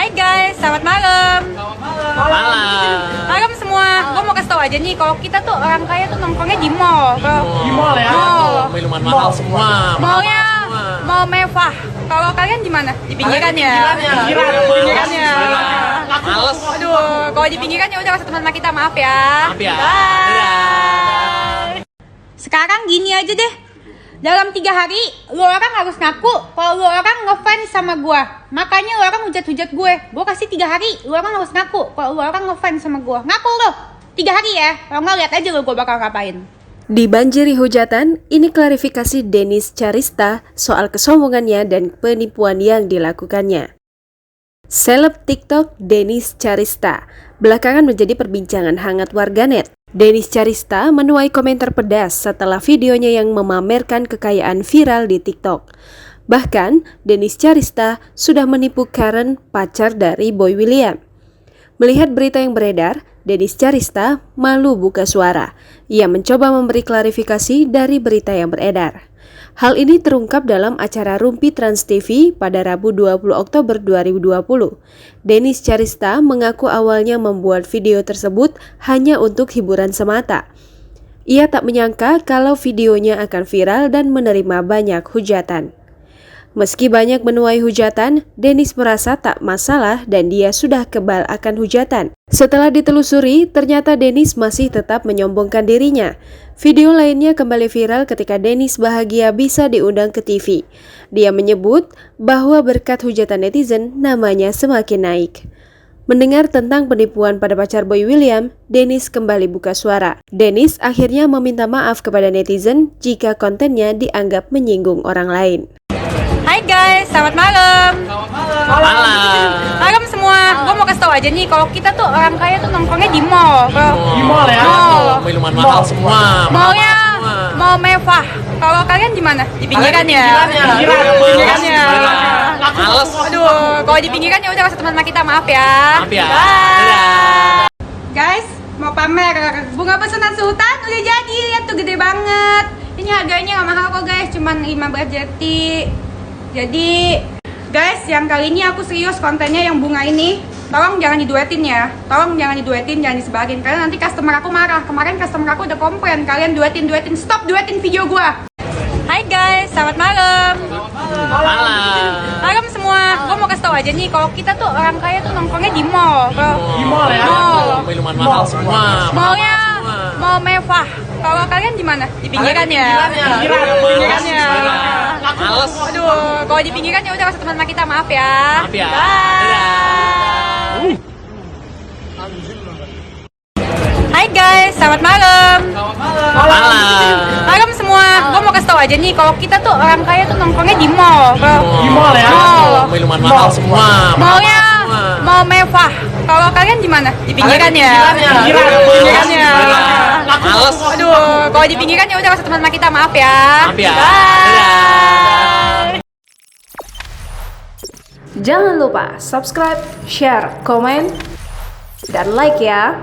Hai guys, selamat malam. Malam semua. Gue mau kasih tau aja nih, kalau kita tuh orang kaya tuh nongkrongnya di mall. Di mall ya? Mall. Minuman mahal semua. Mallnya mall mewah. Kalau kalian di mana? Di pinggiran ya. Pinggiran ya. Males. Aduh, kalau di pinggiran ya udah kasih teman sama kita, maaf ya. Maaf ya. Bye. Sekarang gini aja deh. Dalam 3 hari, lu orang harus ngaku kalau lu orang ngefans sama gua. Makanya lu orang hujat-hujat gue. Gua kasih 3 hari, lu orang harus ngaku kalau lu orang ngefans sama gua. Ngaku lu. 3 hari ya. Kalau nggak, lihat aja lu gua bakal ngapain. Dibanjiri hujatan, ini klarifikasi Dennis Charista soal kesombongannya dan penipuan yang dilakukannya. Seleb TikTok Dennis Charista belakangan menjadi perbincangan hangat warganet. Dennis Charista menuai komentar pedas setelah videonya yang memamerkan kekayaan viral di TikTok. Bahkan, Dennis Charista sudah menipu Karen, pacar dari Boy William. Melihat berita yang beredar, Dennis Charista malu buka suara. Ia mencoba memberi klarifikasi dari berita yang beredar. Hal ini terungkap dalam acara Rumpi Trans TV pada Rabu 20 Oktober 2020. Dennis Charista mengaku awalnya membuat video tersebut hanya untuk hiburan semata. Ia tak menyangka kalau videonya akan viral dan menerima banyak hujatan. Meski banyak menuai hujatan, Dennis merasa tak masalah dan dia sudah kebal akan hujatan. Setelah ditelusuri, ternyata Dennis masih tetap menyombongkan dirinya. Video lainnya kembali viral ketika Dennis bahagia bisa diundang ke TV. Dia menyebut bahwa berkat hujatan netizen, namanya semakin naik. Mendengar tentang penipuan pada pacar Boy William, Dennis kembali buka suara. Dennis akhirnya meminta maaf kepada netizen jika kontennya dianggap menyinggung orang lain. Hai guys, selamat malam. Malam semua. Gue mau kasih tau aja nih, kalau kita tuh orang kaya tuh nongkrongnya di mall. Di mall ya? Mall. Minuman mahal semua. Mallnya mall mewah. Kalau kalian di mana? Di pinggiran ya. Pinggiran ya. Males. Aduh, kalau di pinggiran ya udah kasih teman sama kita, maaf ya. Maaf ya. Bye. Guys, mau pamer bunga pesanan sultan udah jadi. Lihat tuh, gede banget. Ini harganya gak mahal kok guys, cuman 15 jeti. Jadi guys, yang kali ini aku serius kontennya yang bunga ini. Tolong jangan diduetin ya. Tolong jangan diduetin, jangan disebarin. Karena nanti customer aku marah. Kemarin customer aku udah komplain, kalian duetin. Stop duetin video gua. Hai guys, selamat malam. Malam semua. Gue mau kasih tau aja nih, kalau kita tuh orang kaya tuh nongkrongnya di mall. Di mall ya? Minuman mahal semua. Mallnya mall mewah. Kalau kalian di mana? Di pinggiran ya. Pinggiran ya. Males. Aduh, kalau di pinggiran ya udah kasih teman sama kita, maaf ya. Maaf ya. Bye. Hai guys, selamat malam. Malam semua. Gue mau kasih tau aja nih, kalau kita tuh orang kaya tuh nongkrongnya di mall. Di mall ya? Minuman mahal semua. Mallnya mall mewah. Kalau kalian di mana? Di pinggiran ya. Pinggiran ya. Males. Aduh, kalau di pinggiran ya udah kasih teman sama kita, maaf ya. Maaf ya. Bye. Jangan lupa subscribe, share, komen, dan like ya.